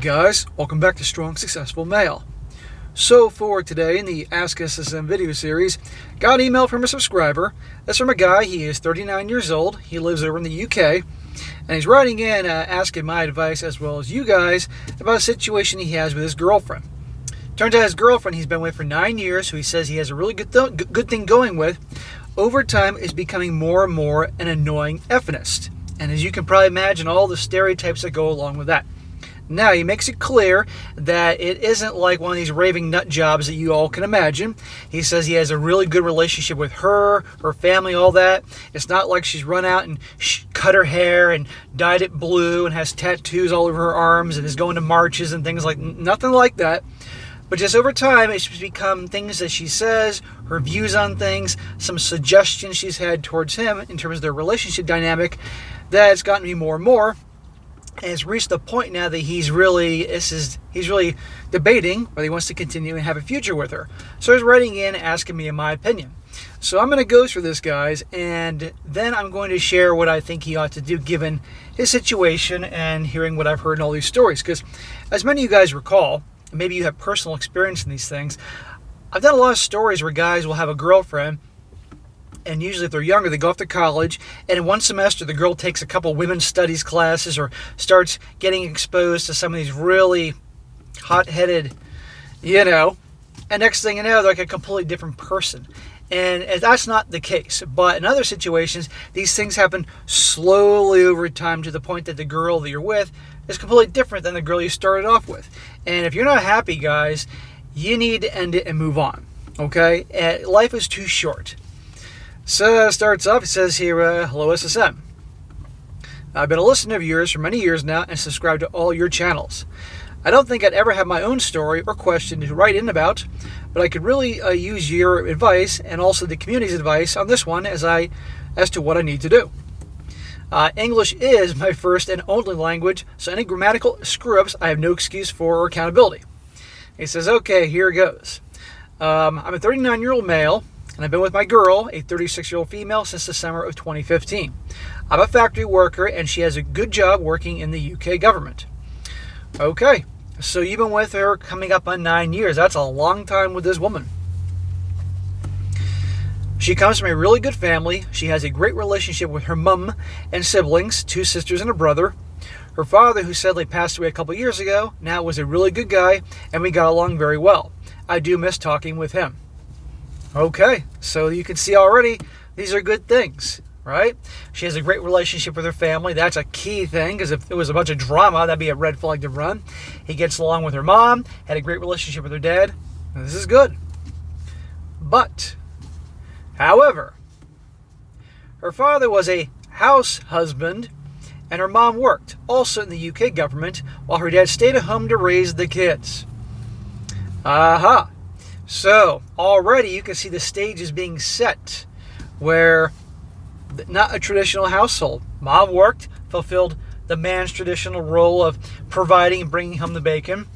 guys, welcome back to Strong Successful Male. So for today in the Ask SSM video series, got an email from a subscriber. That's from a guy. He is 39 years old. He lives over in the UK, and he's writing in asking my advice as well as you guys about a situation he has with his girlfriend. Turns out his girlfriend he's been with for 9 years, who he says he has a really good thing going with, over time is becoming more and more an annoying effeminist. And as you can probably imagine, all the stereotypes that go along with that. Now, he makes it clear that it isn't like one of these raving nut jobs that you all can imagine. He says he has a really good relationship with her family, all that. It's not like she's run out and cut her hair and dyed it blue and has tattoos all over her arms and is going to marches and things like nothing like that. But just over time, it's become things that she says, her views on things, some suggestions she's had towards him in terms of their relationship dynamic, that it's gotten to be more and more. And it's reached the point now that he's really debating whether he wants to continue and have a future with her. So he's writing in asking me my opinion. So I'm going to go through this, guys, and then I'm going to share what I think he ought to do given his situation and hearing what I've heard in all these stories. Because as many of you guys recall, maybe you have personal experience in these things, I've done a lot of stories where guys will have a girlfriend, and usually if they're younger, they go off to college, and in one semester the girl takes a couple women's studies classes or starts getting exposed to some of these really hot-headed, and next thing you know, they're like a completely different person. And that's not the case. But in other situations, these things happen slowly over time to the point that the girl that you're with is completely different than the girl you started off with. And if you're not happy, guys, you need to end it and move on. Okay? Life is too short. So it starts off, it says here, hello SSM. I've been a listener of yours for many years now and subscribed to all your channels. I don't think I'd ever have my own story or question to write in about, but I could really use your advice and also the community's advice on this one as to what I need to do. English is my first and only language, so any grammatical screw-ups I have no excuse for or accountability. He says, okay, here it goes. I'm a 39-year-old male, and I've been with my girl, a 36-year-old female, since the summer of 2015. I'm a factory worker, and she has a good job working in the UK government. Okay, so you've been with her coming up on 9 years. That's a long time with this woman. She comes from a really good family. She has a great relationship with her mum and siblings, 2 sisters and a brother. Her father, who sadly passed away a couple years ago, now was a really good guy, and we got along very well. I do miss talking with him. Okay, so you can see already these are good things, right? She has a great relationship with her family. That's a key thing, because if it was a bunch of drama, that'd be a red flag to run. He gets along with her mom, had a great relationship with her dad. This is good. But, however, her father was a house husband, and her mom worked, also in the UK government, while her dad stayed at home to raise the kids. Aha. So, already you can see the stage is being set where not a traditional household. Mom worked, fulfilled the man's traditional role of providing and bringing home the bacon.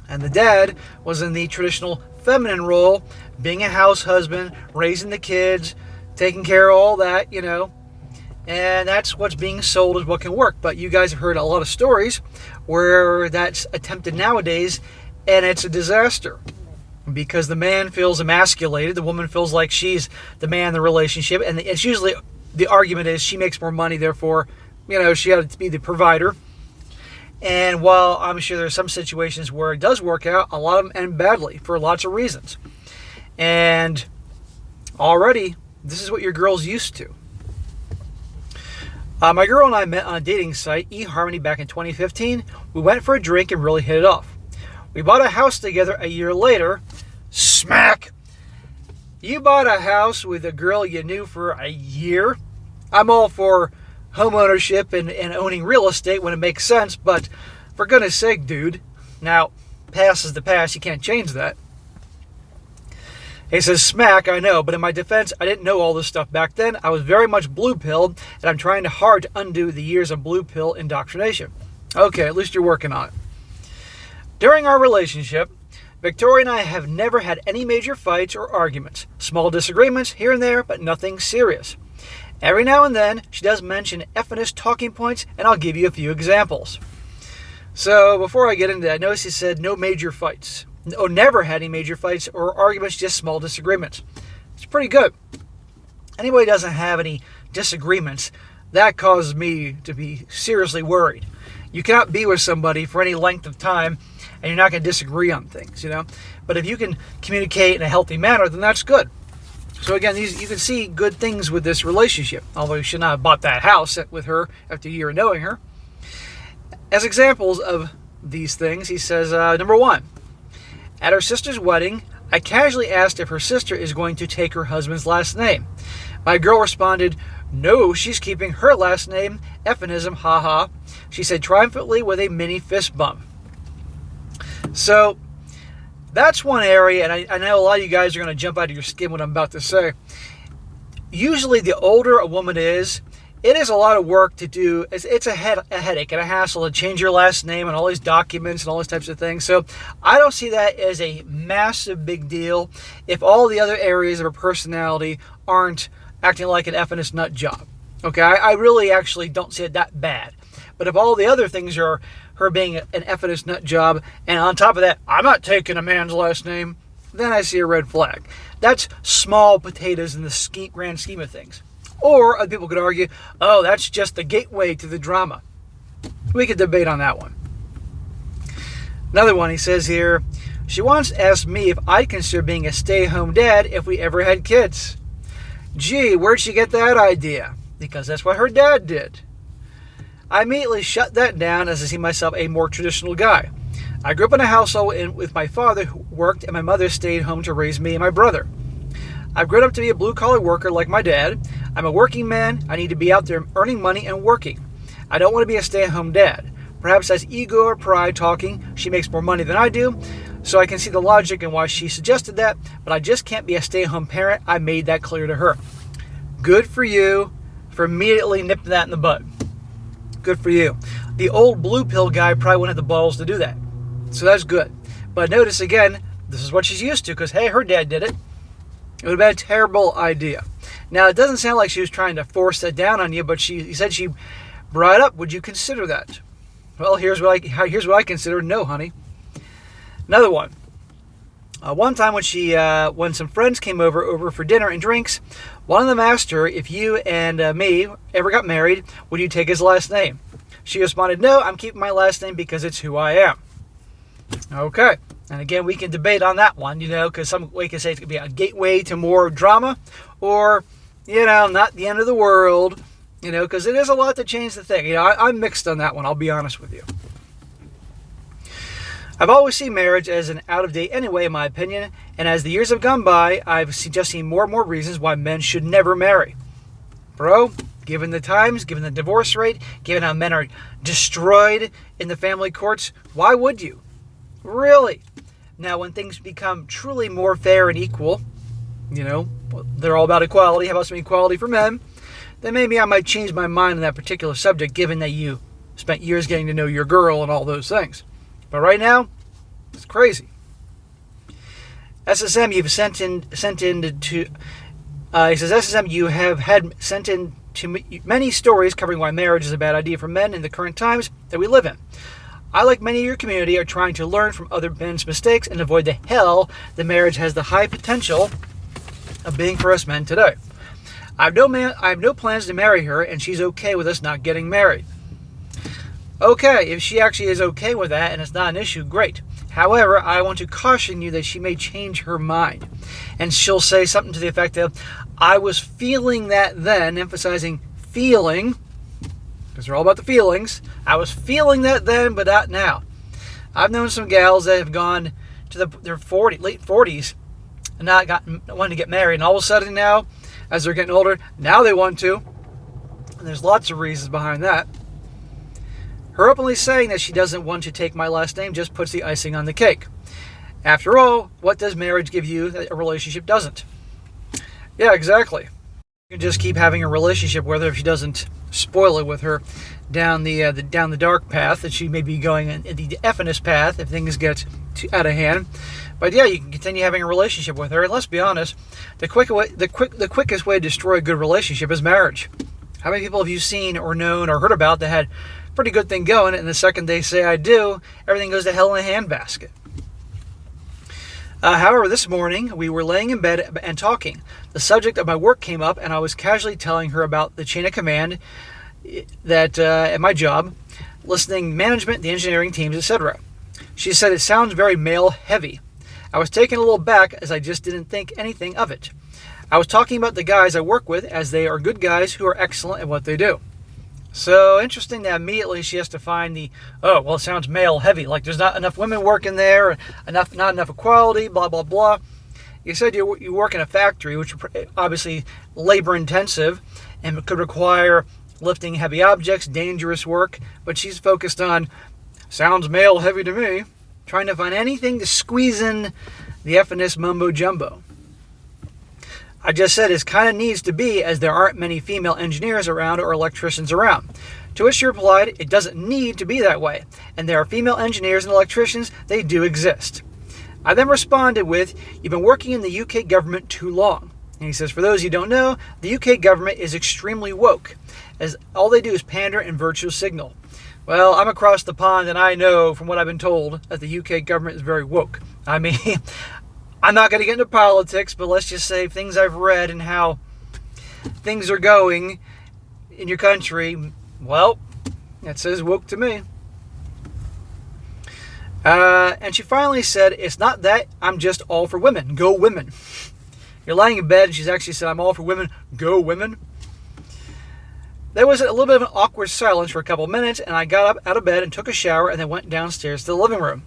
And the dad was in the traditional feminine role, being a house husband, raising the kids, taking care of all that, And that's what's being sold as what can work. But you guys have heard a lot of stories where that's attempted nowadays, and it's a disaster. Because the man feels emasculated, the woman feels like she's the man in the relationship, and it's usually the argument is she makes more money, therefore, she had to be the provider. And while I'm sure there's some situations where it does work out, a lot of them end badly for lots of reasons. And already, this is what your girl's used to. My girl and I met on a dating site, eHarmony, back in 2015. We went for a drink and really hit it off. We bought a house together a year later. Smack! You bought a house with a girl you knew for a year? I'm all for home ownership and owning real estate when it makes sense, but for goodness sake, dude. Now, past is the past. You can't change that. He says, smack, I know, but in my defense, I didn't know all this stuff back then. I was very much blue-pilled, and I'm trying hard to undo the years of blue pill indoctrination. Okay, at least you're working on it. During our relationship, Victoria and I have never had any major fights or arguments. Small disagreements here and there, but nothing serious. Every now and then, she does mention effeminist talking points, and I'll give you a few examples. So before I get into that, notice he said no major fights. Oh, never had any major fights or arguments, just small disagreements. It's pretty good. Anybody who doesn't have any disagreements, that causes me to be seriously worried. You cannot be with somebody for any length of time and you're not going to disagree on things, But if you can communicate in a healthy manner, then that's good. So again, you can see good things with this relationship, although you should not have bought that house with her after a year of knowing her. As examples of these things, he says, number one, at her sister's wedding, I casually asked if her sister is going to take her husband's last name. My girl responded, no, she's keeping her last name, Euphemism, haha. She said triumphantly with a mini fist bump. So, that's one area, and I know a lot of you guys are going to jump out of your skin when I'm about to say. Usually, the older a woman is, it is a lot of work to do. It's a headache and a hassle to change your last name and all these documents and all these types of things. So I don't see that as a massive big deal if all the other areas of her personality aren't acting like an effing nut job. Okay, I really actually don't see it that bad. But if all the other things are her being an effing nut job, and on top of that, I'm not taking a man's last name, then I see a red flag. That's small potatoes in the grand scheme of things. Or other people could argue, oh, that's just the gateway to the drama. We could debate on that one. Another one, he says here, she once asked me if I'd consider being a stay-at-home dad if we ever had kids. Gee, where'd she get that idea? Because that's what her dad did. I immediately shut that down as I see myself a more traditional guy. I grew up in a household with my father who worked and my mother stayed home to raise me and my brother. I've grown up to be a blue-collar worker like my dad. I'm a working man. I need to be out there earning money and working. I don't want to be a stay-at-home dad. Perhaps that's ego or pride talking. She makes more money than I do, so I can see the logic in why she suggested that, but I just can't be a stay-at-home parent. I made that clear to her. Good for you for immediately nipping that in the bud. Good for you. The old blue pill guy probably wouldn't have the balls to do that. So that's good. But notice again, this is what she's used to because, hey, her dad did it. It would have been a terrible idea. Now, it doesn't sound like she was trying to force that down on you, but he said she brought up, would you consider that? Well, here's what I consider. No, honey. Another one. One time when some friends came over for dinner and drinks, one of them asked her, if you and me ever got married, would you take his last name? She responded, no, I'm keeping my last name because it's who I am. Okay. And again, we can debate on that one, because some way can say it could be a gateway to more drama or, not the end of the world, because it is a lot to change the thing. I'm mixed on that one, I'll be honest with you. I've always seen marriage as an out of date anyway, in my opinion, and as the years have gone by, I've just seen more and more reasons why men should never marry. Bro, given the times, given the divorce rate, given how men are destroyed in the family courts, why would you? Really? Now, when things become truly more fair and equal, they're all about equality. How about some equality for men? Then maybe I might change my mind on that particular subject, given that you spent years getting to know your girl and all those things. But right now, it's crazy. SSM, you've sent in to. He says, SSM, you have sent in to many stories covering why marriage is a bad idea for men in the current times that we live in. I, like many of your community, are trying to learn from other men's mistakes and avoid the hell that marriage has the high potential of being for us men today. I have no plans to marry her, and she's okay with us not getting married. Okay, if she actually is okay with that and it's not an issue, great. However, I want to caution you that she may change her mind. And she'll say something to the effect of, I was feeling that then, emphasizing feeling, because they're all about the feelings. I was feeling that then, but not now. I've known some gals that have gone to their late 40s and wanted to get married. And all of a sudden now, as they're getting older, now they want to. And there's lots of reasons behind that. Her openly saying that she doesn't want to take my last name just puts the icing on the cake. After all, what does marriage give you that a relationship doesn't? Yeah, exactly. You can just keep having a relationship with her if she doesn't spoil it with her down the dark path that she may be going in the effness path if things get out of hand. But yeah, you can continue having a relationship with her. And let's be honest, the quickest way to destroy a good relationship is marriage. How many people have you seen or known or heard about that had pretty good thing going, and the second they say I do, everything goes to hell in a handbasket. However, this morning, we were laying in bed and talking. The subject of my work came up, and I was casually telling her about the chain of command that at my job, listening management, the engineering teams, etc. She said it sounds very male-heavy. I was taken a little back as I just didn't think anything of it. I was talking about the guys I work with as they are good guys who are excellent at what they do. So interesting that immediately she has to find it sounds male-heavy, like there's not enough women working there, not enough equality, blah, blah, blah. You said you work in a factory, which is obviously labor-intensive and could require lifting heavy objects, dangerous work, but she's focused on, sounds male-heavy to me, trying to find anything to squeeze in the FNS mumbo-jumbo. I just said it kind of needs to be, as there aren't many female engineers around or electricians around. To which she replied, it doesn't need to be that way, and there are female engineers and electricians, they do exist. I then responded with, you've been working in the UK government too long. And he says, for those who don't know, the UK government is extremely woke, as all they do is pander and virtue signal. Well, I'm across the pond, and I know from what I've been told that the UK government is very woke. I mean, I'm not going to get into politics, but let's just say things I've read and how things are going in your country, well, that says woke to me. And she finally said, it's not that, I'm just all for women. Go women. You're lying in bed, and she's actually said, I'm all for women. Go women. There was a little bit of an awkward silence for a couple of minutes, and I got up out of bed and took a shower and then went downstairs to the living room.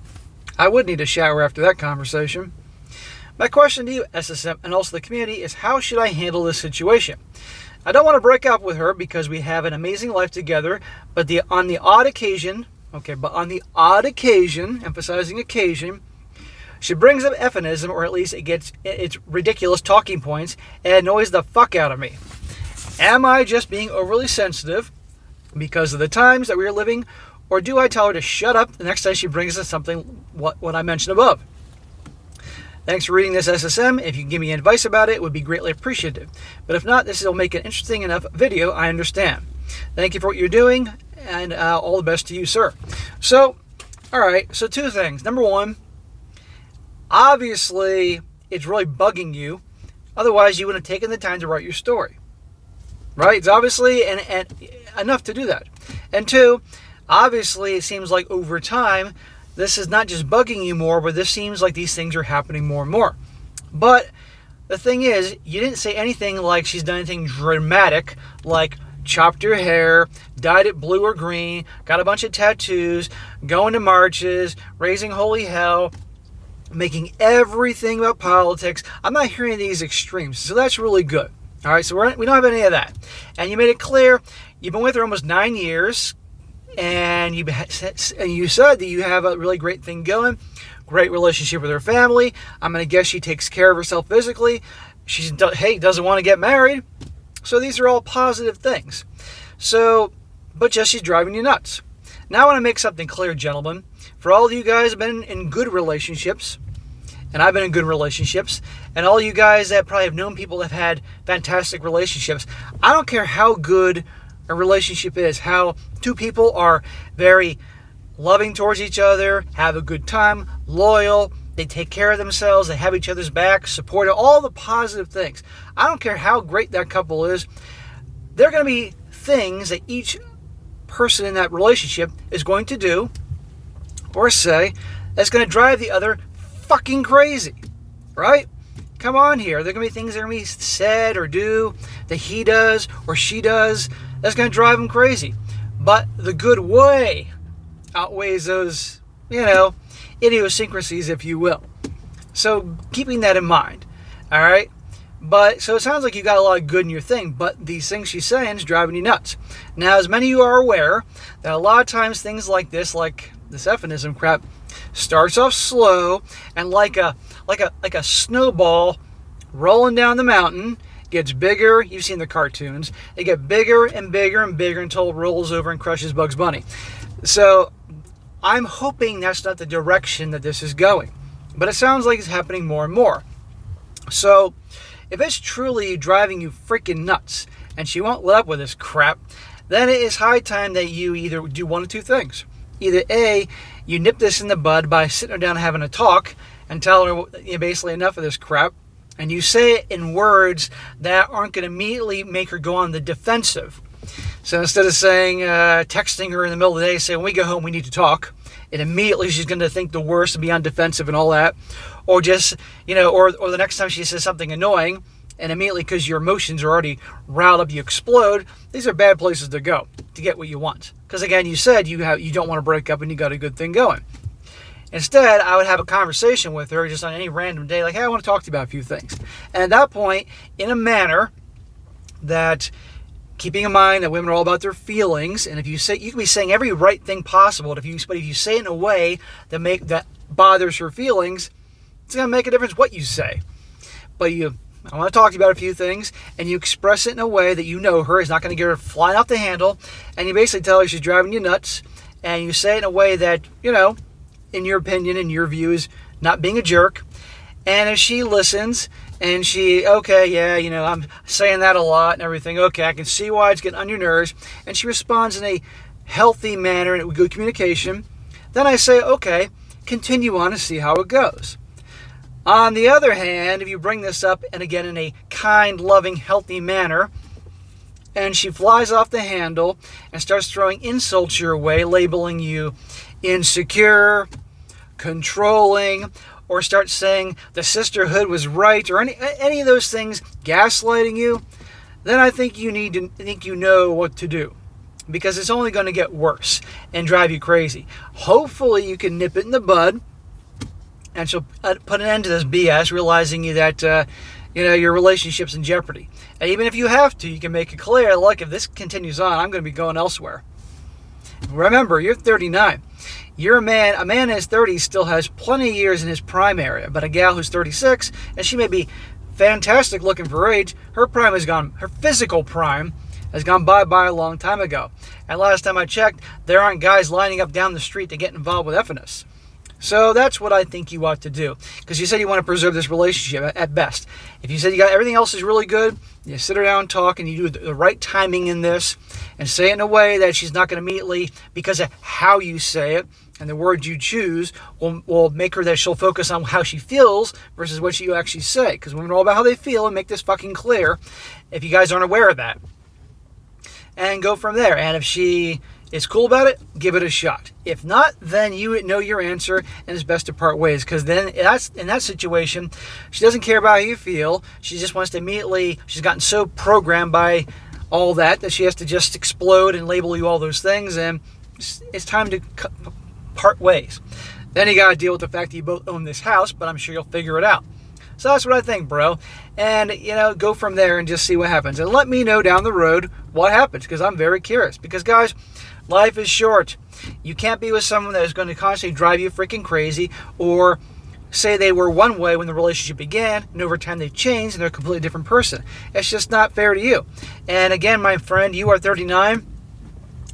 I would need a shower after that conversation. My question to you, SSM, and also the community, is how should I handle this situation? I don't want to break up with her because we have an amazing life together, but on the odd occasion, emphasizing occasion, she brings up feminism, or at least it gets its ridiculous talking points, and annoys the fuck out of me. Am I just being overly sensitive because of the times that we are living, or do I tell her to shut up the next time she brings us something what I mentioned above? Thanks for reading this, SSM. If you can give me advice about it, it would be greatly appreciated. But if not, this will make an interesting enough video, I understand. Thank you for what you're doing, and all the best to you, sir. So, alright, so two things. Number one, obviously, it's really bugging you. Otherwise, you wouldn't have taken the time to write your story. Right? It's obviously and enough to do that. And two, obviously, it seems like over time, this is not just bugging you more, but this seems like these things are happening more and more. But the thing is, you didn't say anything like she's done anything dramatic, like chopped her hair, dyed it blue or green, got a bunch of tattoos, going to marches, raising holy hell, making everything about politics. I'm not hearing these extremes, so that's really good. All right, so we don't have any of that. And you made it clear, you've been with her almost 9 years, and you said that you have a really great thing going, great relationship with her family. I'm going to guess she takes care of herself physically. She doesn't want to get married. So these are all positive things. So, but just she's driving you nuts. Now I want to make something clear, gentlemen. For all of you guys who have been in good relationships, and I've been in good relationships, and all you guys that probably have known people that have had fantastic relationships, I don't care how good a relationship is, how two people are very loving towards each other, have a good time, loyal, they take care of themselves, they have each other's back, support all the positive things. I don't care how great that couple is. There are going to be things that each person in that relationship is going to do or say that's going to drive the other fucking crazy, right? Come on here. There are going to be things that are going to be said or do that he does or she does that's going to drive him crazy. But the good way outweighs those, idiosyncrasies, if you will. So keeping that in mind, all right? But so it sounds like you got a lot of good in your thing, but these things she's saying is driving you nuts. Now, as many of you are aware, that a lot of times things like this feminism crap, starts off slow and like a snowball rolling down the mountain, gets bigger. You've seen the cartoons. They get bigger and bigger and bigger until it rolls over and crushes Bugs Bunny. So I'm hoping that's not the direction that this is going. But it sounds like it's happening more and more. So if it's truly driving you freaking nuts and she won't let up with this crap, then it is high time that you either do one of two things. Either A, you nip this in the bud by sitting her down and having a talk and tell her basically enough of this crap, and you say it in words that aren't going to immediately make her go on the defensive. So instead of saying, texting her in the middle of the day, saying, when we go home, we need to talk, and immediately she's going to think the worst and be on defensive and all that. Or just, or the next time she says something annoying, and immediately because your emotions are already riled up, you explode. These are bad places to go to get what you want. Because again, you said you don't want to break up and you got a good thing going. Instead, I would have a conversation with her just on any random day, like, hey, I want to talk to you about a few things. And at that point, in a manner that, keeping in mind that women are all about their feelings, and if you say, you can be saying every right thing possible, but if you say it in a way that bothers her feelings, it's going to make a difference what you say. But I want to talk to you about a few things, and you express it in a way that you know her is not going to get her flying off the handle, and you basically tell her she's driving you nuts, and you say it in a way that, in your opinion, in your view, is not being a jerk. And if she listens and okay, yeah, I'm saying that a lot and everything, okay, I can see why it's getting on your nerves, and she responds in a healthy manner and with good communication, then I say, okay, continue on and see how it goes. On the other hand, if you bring this up, and again in a kind, loving, healthy manner, and she flies off the handle and starts throwing insults your way, labeling you insecure, controlling, or start saying the sisterhood was right, or any of those things, gaslighting you, then I think you know what to do, because it's only going to get worse and drive you crazy. Hopefully you can nip it in the bud, and she'll put an end to this BS, realizing that your relationship's in jeopardy. And even if you have to, you can make it clear, look, if this continues on, I'm going to be going elsewhere. Remember, you're 39. You're a man in his 30s still has plenty of years in his prime area, but a gal who's 36, and she may be fantastic looking for her age, her prime is gone. Her physical prime has gone bye-bye a long time ago. And last time I checked, there aren't guys lining up down the street to get involved with effing. So that's what I think you ought to do. Because you said you want to preserve this relationship at best. If you said you got everything else is really good, you sit her down and talk, and you do the right timing in this, and say it in a way that she's not going to immediately, because of how you say it and the words you choose, will make her that she'll focus on how she feels versus what you actually say. Because women are all about how they feel, and make this fucking clear if you guys aren't aware of that. And go from there. And if she is cool about it, give it a shot. If not, then you know your answer, and it's best to part ways. Because then in that situation, she doesn't care about how you feel. She just wants to immediately, she's gotten so programmed by all that she has to just explode and label you all those things, and it's time to part ways. Then you got to deal with the fact that you both own this house, but I'm sure you'll figure it out. So that's what I think, bro. And, go from there and just see what happens. And let me know down the road what happens, because I'm very curious. Because, guys, life is short. You can't be with someone that is going to constantly drive you freaking crazy, or say they were one way when the relationship began, and over time they've changed and they're a completely different person. It's just not fair to you. And again, my friend, you are 39.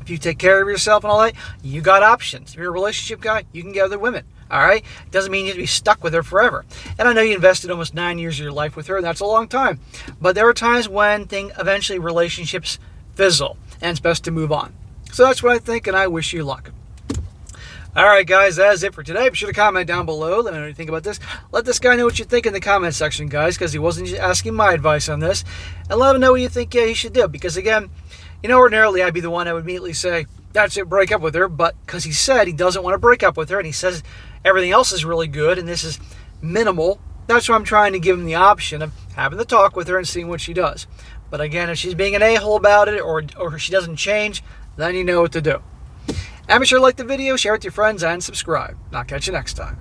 If you take care of yourself and all that, you got options. If you're a relationship guy, you can get other women. All right? Doesn't mean you have to be stuck with her forever. And I know you invested almost 9 years of your life with her, and that's a long time. But there are times when eventually relationships fizzle, and it's best to move on. So that's what I think, and I wish you luck. All right, guys, that is it for today. Be sure to comment down below. Let me know what you think about this. Let this guy know what you think in the comment section, guys, because he wasn't just asking my advice on this. And let him know what you think he should do. Because, again, ordinarily I'd be the one that would immediately say, that's it, break up with her. But because he said he doesn't want to break up with her, and he says everything else is really good, and this is minimal, that's why I'm trying to give him the option of having the talk with her and seeing what she does. But, again, if she's being an a-hole about it, or she doesn't change, then you know what to do. And be sure to like the video, share it with your friends, and subscribe. And I'll catch you next time.